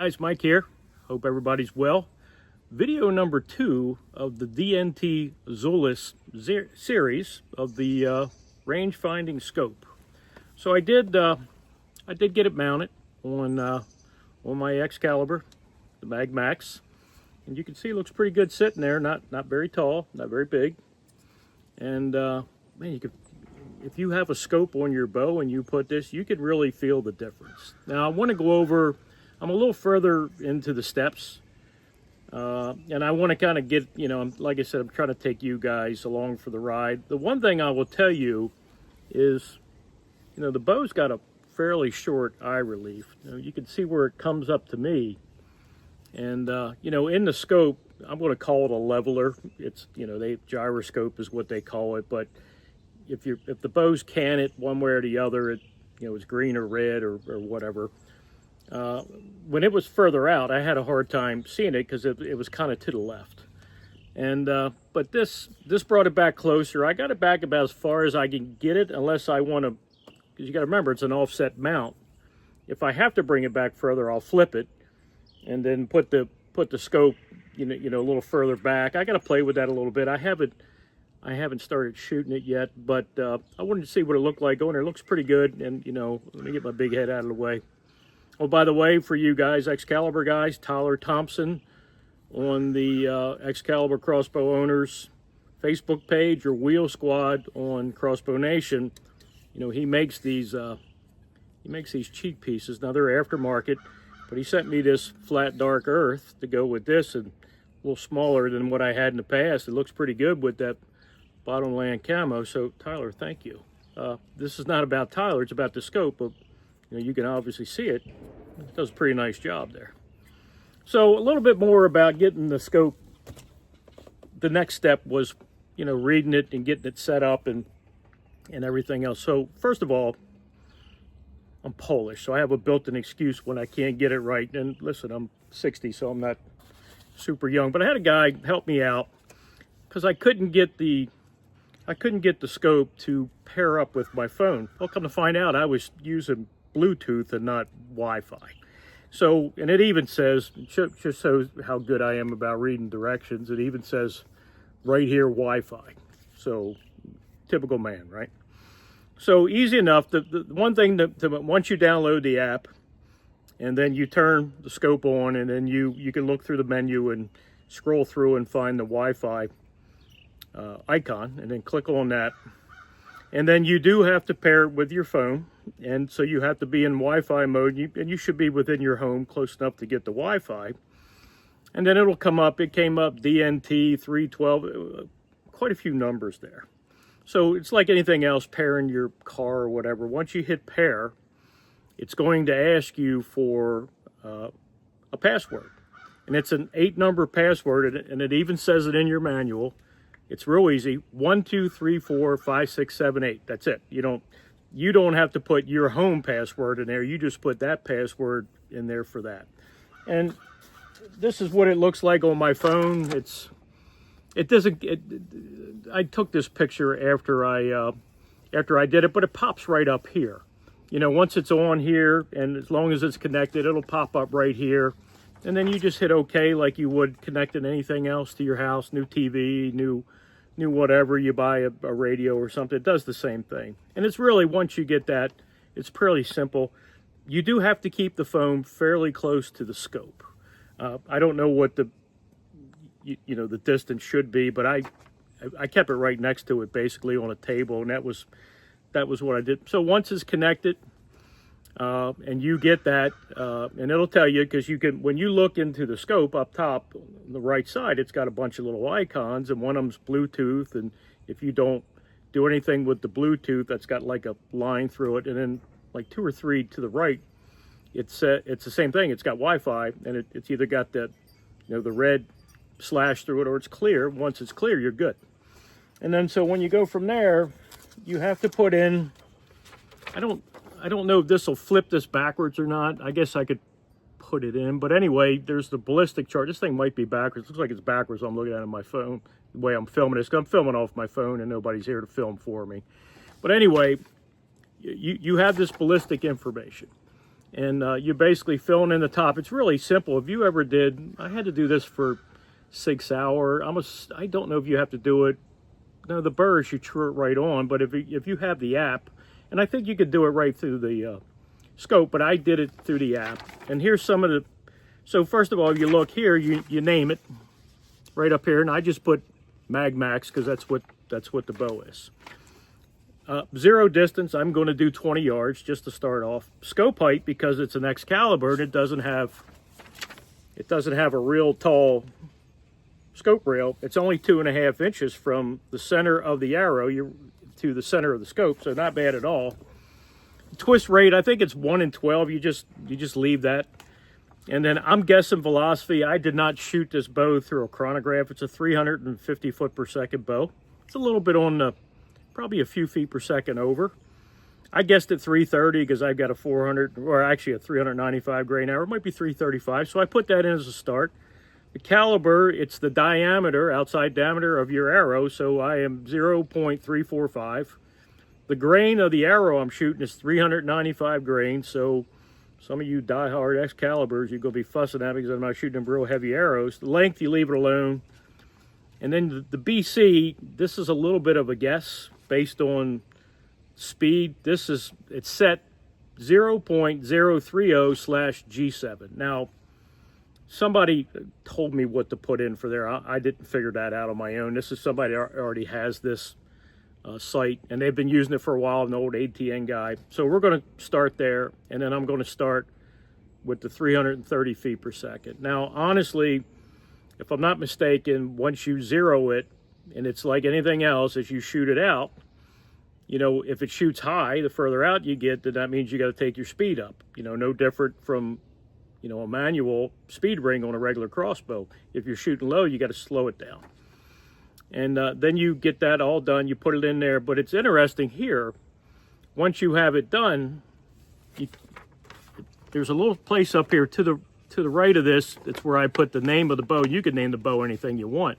Guys, Mike here. Hope everybody's well. Video number 2 of the DNT Zulus series of the range finding scope. So I did get it mounted on my Excalibur, the Mag Max, and you can see it looks pretty good sitting there. Not very tall, not very big, and man, you could. If you have a scope on your bow and you put this, you could really feel the difference. Now I want to go over. I'm a little further into the steps, and I want to kind of get, like I said, I'm trying to take you guys along for the ride. The one thing I will tell you is, the bow's got a fairly short eye relief. You can see where it comes up to me, and in the scope, I'm going to call it a leveler. It's gyroscope is what they call it, but if the bows can it one way or the other, it's green or red or whatever. When it was further out, I had a hard time seeing it because it was kind of to the left. And but this brought it back closer. I got it back about as far as I can get it, unless I want to, because you got to remember it's an offset mount. If I have to bring it back further, I'll flip it and then put the scope a little further back. I got to play with that a little bit. I haven't started shooting it yet, but I wanted to see what it looked like going there. It looks pretty good, and let me get my big head out of the way. Oh, by the way, for you guys, Excalibur guys, Tyler Thompson on the Excalibur Crossbow Owners Facebook page, or Wheel Squad on Crossbow Nation, he makes these cheek pieces. Now they're aftermarket, but he sent me this flat dark earth to go with this, and a little smaller than what I had in the past. It looks pretty good with that bottomland camo. So Tyler, thank you. This is not about Tyler; it's about the scope. But you can obviously see it. It does a pretty nice job there. So a little bit more about getting the scope. The next step was, reading it and getting it set up and everything else. So first of all, I'm Polish, so I have a built-in excuse when I can't get it right. And listen, I'm 60, so I'm not super young. But I had a guy help me out because I couldn't get the scope to pair up with my phone. Well, come to find out, I was using Bluetooth and not Wi-Fi. So, and it even says, just shows how good I am about reading directions, it even says right here Wi-Fi. So, typical man, right? So easy enough. The one thing that once you download the app and then you turn the scope on, and then you can look through the menu and scroll through and find the Wi-Fi icon, and then click on that. And then you do have to pair it with your phone, and so you have to be in Wi-Fi mode, and you should be within your home close enough to get the Wi-Fi. And then it'll come up. It came up DNT 312, quite a few numbers there. So it's like anything else, pairing your car or whatever. Once you hit pair, it's going to ask you for a password, and it's an 8-number password, and it even says it in your manual. It's real easy. 1, 2, 3, 4, 5, 6, 7, 8. That's it. You don't have to put your home password in there. You just put that password in there for that. And this is what it looks like on my phone. I took this picture after I did it, but it pops right up here. Once it's on here, and as long as it's connected, it'll pop up right here. And then you just hit OK like you would connecting anything else to your house, new TV, new whatever, you buy a radio or something. It does the same thing. And it's really, once you get that, it's pretty simple. You do have to keep the phone fairly close to the scope. I don't know what the distance should be, but I kept it right next to it, basically on a table, and that was what I did. So once it's connected, and you get that, and it'll tell you, because when you look into the scope up top on the right side, it's got a bunch of little icons, and one of them's Bluetooth, and if you don't do anything with the Bluetooth, that's got like a line through it, and then like 2 or 3 to the right, it's the same thing. It's got Wi-Fi, and it's either got the red slash through it, or it's clear. Once it's clear, you're good. And then so when you go from there, you have to put in, I don't know if this will flip this backwards or not. I guess I could put it in. But anyway, there's the ballistic chart. This thing might be backwards. It looks like it's backwards. I'm looking at it on my phone, the way I'm filming this. I'm filming off my phone, and nobody's here to film for me. But anyway, you have this ballistic information. And you're basically filling in the top. It's really simple. If you ever did, I had to do this for 6 hours. I don't know if you have to do it. No, the burrs, you true it right on. But if you have the app, and I think you could do it right through the scope, but I did it through the app. And here's some of the, so first of all, you look here, you name it right up here, and I just put Mag Max because that's what the bow is. Zero distance, I'm going to do 20 yards just to start off. Scope height, because it's an Excalibur and it doesn't have a real tall scope rail. It's only 2.5 inches from the center of the arrow to the center of the scope, so not bad at all. Twist rate, I think it's 1 in 12. You just leave that. And then I'm guessing velocity. I did not shoot this bow through a chronograph. It's a 350 foot per second bow. It's a little bit on the, probably a few feet per second over. I guessed at 330 because I've got a 400, or actually a 395 grain arrow. It might be 335, so I put that in as a start. The caliber, it's the diameter, outside diameter of your arrow, so I am 0.345. The grain of the arrow I'm shooting is 395 grains, so some of you die-hard Excaliburs, you're going to be fussing at me because I'm not shooting them real heavy arrows. The length, you leave it alone. And then the BC, this is a little bit of a guess based on speed. It's set 0.030/G7. Now, somebody told me what to put in for there. I didn't figure that out on my own. This is somebody already has this site, and they've been using it for a while, an old ATN guy. So we're going to start there, and then I'm going to start with the 330 feet per second. Now, honestly, if I'm not mistaken, once you zero it, and it's like anything else, as you shoot it out, you know, if it shoots high, the further out you get, then that means you got to take your speed up. You know, no different from, you know, a manual speed ring on a regular crossbow. If you're shooting low, you got to slow it down. And then you get that all done, you put it in there. But it's interesting here, once you have it done, there's a little place up here to the right of this. That's where I put the name of the bow. You can name the bow anything you want.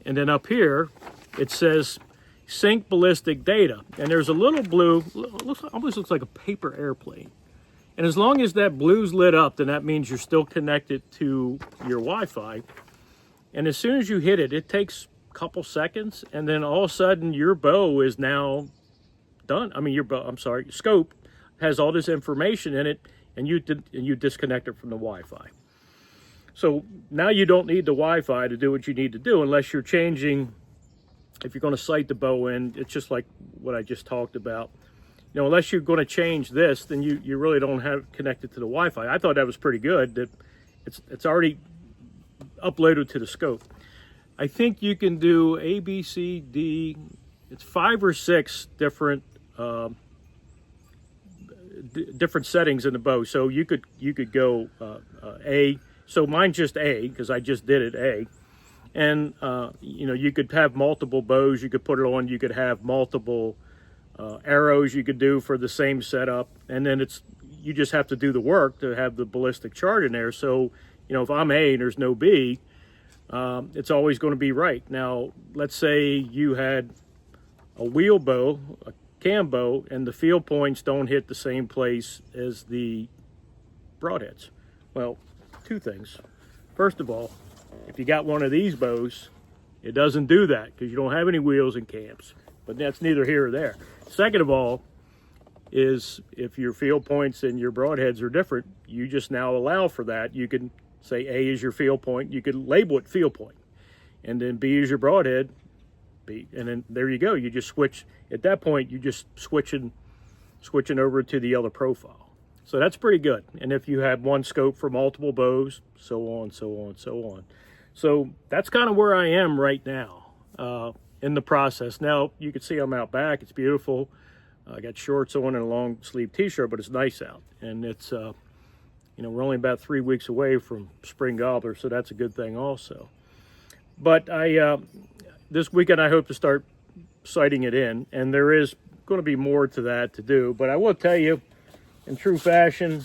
And then up here, it says sync ballistic data. And there's a little blue, almost looks like a paper airplane. And as long as that blue's lit up, then that means you're still connected to your Wi-Fi. And as soon as you hit it, it takes couple seconds, and then all of a sudden your bow is now done. I mean, your scope has all this information in it, and you disconnect it from the Wi-Fi. So now you don't need the Wi-Fi to do what you need to do unless you're changing. If you're going to sight the bow in, it's just like what I just talked about. You know, unless you're going to change this, then you really don't have connected to the Wi-Fi. I thought that was pretty good that it's already uploaded to the scope. I think you can do A, B, C, D. It's 5 or 6 different different settings in the bow. So you could go A. So mine's just A because I just did it A. And you know, you could have multiple bows. You could put it on. You could have multiple arrows. You could do for the same setup. And then you just have to do the work to have the ballistic chart in there. So you know, if I'm A and there's no B, it's always going to be right. Now, let's say you had a wheel bow, a cam bow, and the field points don't hit the same place as the broadheads. Well, 2 things. First of all, if you got one of these bows, it doesn't do that because you don't have any wheels and cams. But that's neither here or there. Second of all, is if your field points and your broadheads are different, you just now allow for that. You can say A is your field point. You could label it field point. And then B is your broadhead. B, and then there you go. You just switch. At that point, you just switching over to the other profile. So that's pretty good. And if you have one scope for multiple bows, so on, so on, so on. So that's kind of where I am right now in the process. Now, you can see I'm out back. It's beautiful. I got shorts on and a long sleeve t-shirt, but it's nice out. And it's... you know, we're only about 3 weeks away from spring gobbler, so that's a good thing also. But this weekend I hope to start sighting it in, and there is going to be more to that to do. But I will tell you, in true fashion,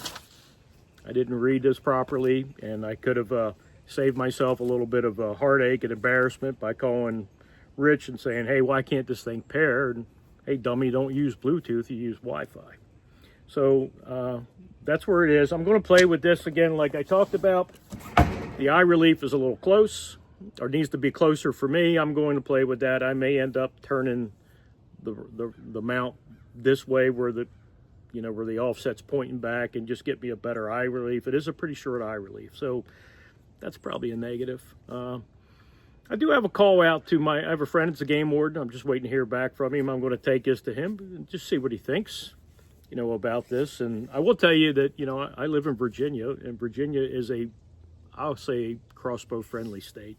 I didn't read this properly, and I could have saved myself a little bit of heartache and embarrassment by calling Rich and saying, hey, why can't this thing pair? And hey, dummy, don't use Bluetooth, you use Wi-Fi. So that's where it is. I'm going to play with this again like I talked about. The eye relief is a little close, or needs to be closer for me. I'm going to play with that. I may end up turning the mount this way where the where the offset's pointing back, and just get me a better eye relief. It is a pretty short eye relief, so that's probably a negative. I do have a call out to I have a friend that's a game warden. I'm just waiting to hear back from him. I'm going to take this to him and just see what he thinks, about this. And I will tell you that, I live in Virginia, and Virginia is I'll say, crossbow friendly state.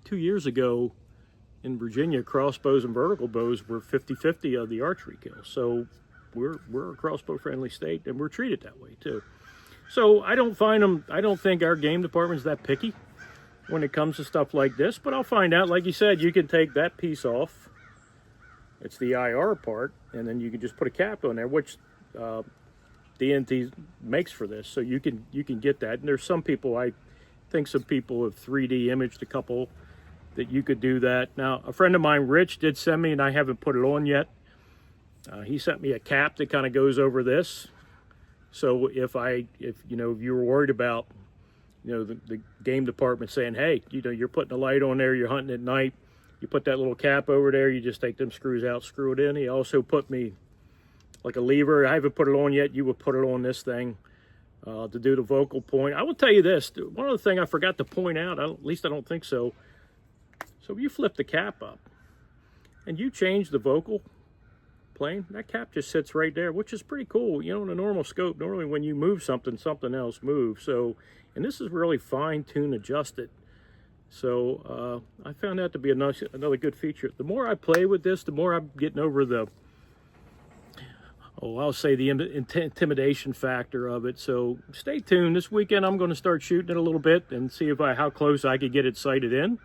2 years ago in Virginia, crossbows and vertical bows were 50-50 of the archery kills. So we're a crossbow friendly state, and we're treated that way too. So I don't think our game department's that picky when it comes to stuff like this, but I'll find out. Like you said, you can take that piece off. It's the IR part, and then you can just put a cap on there, which DNT makes for this. So you can get that. And there's some people, I think some people have 3D imaged a couple that you could do that. Now, a friend of mine, Rich, did send me, and I haven't put it on yet. He sent me a cap that kind of goes over this. So if you were worried about, the game department saying, hey, you're putting a light on there, you're hunting at night, you put that little cap over there, you just take them screws out, screw it in. He also put me like a lever. I haven't put it on yet. You would put it on this thing to do the vocal point. I will tell you this, one other thing I forgot to point out, at least I don't think so. So if you flip the cap up and you change the vocal plane, that cap just sits right there, which is pretty cool. In a normal scope, normally when you move something else moves. So, and this is really fine-tuned adjusted. So I found that to be another good feature. The more I play with this, the more I'm getting over I'll say the intimidation factor of it. So stay tuned. This weekend I'm going to start shooting it a little bit and see how close I could get it sighted in.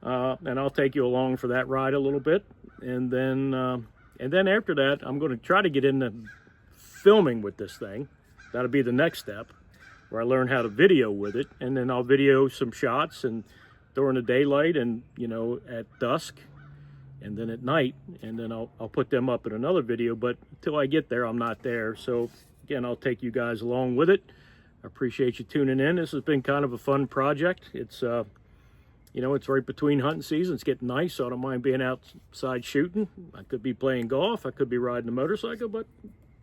And I'll take you along for that ride a little bit. And then after that, I'm going to try to get into filming with this thing. That'll be the next step, where I learn how to video with it. And then I'll video some shots and during the daylight, and at dusk, and then at night, and then I'll put them up in another video. But until I get there, I'm not there. So again, I'll take you guys along with it. I appreciate you tuning in. This has been kind of a fun project. It's it's right between hunting seasons. It's getting nice, so I don't mind being outside shooting. I could be playing golf, I could be riding a motorcycle, but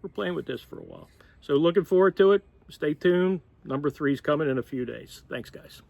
we're playing with this for a while. So looking forward to it. Stay tuned. Number 3 is coming in a few days. Thanks, guys.